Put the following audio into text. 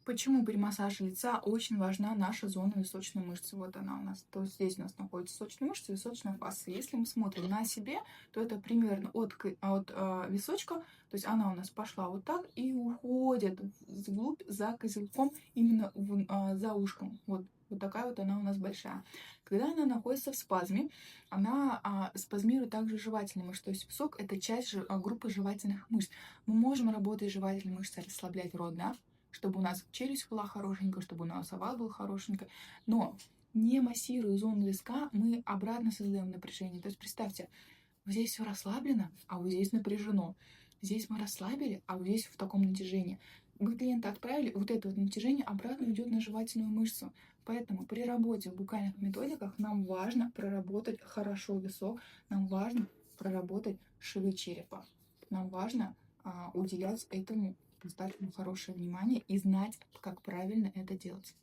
Почему при массаже лица очень важна наша зона височной мышцы? Вот она у нас. То есть здесь у нас находится височная мышца, височная фасция. Если мы смотрим на себе, то это примерно от височка, то есть она у нас пошла вот так и уходит вглубь за козельком, именно за ушком. Вот такая вот она у нас большая. Когда она находится в спазме, она спазмирует также жевательные мышцы. То есть висок — это часть группы жевательных мышц. Мы можем работать жевательной мышцей, расслаблять рот, да, чтобы у нас челюсть была хорошенькая, чтобы у нас овал был хорошенький. Но не массируя зону виска, мы обратно создаем напряжение. То есть представьте, вот здесь все расслаблено, а вот здесь напряжено. Здесь мы расслабили, а вот здесь в таком натяжении. Мы клиента отправили, вот это вот натяжение обратно идет на жевательную мышцу. Поэтому при работе в букальных методиках нам важно проработать хорошо висок, нам важно проработать швы черепа. Нам важно уделять этому достаточно хорошее внимание и знать, как правильно это делать.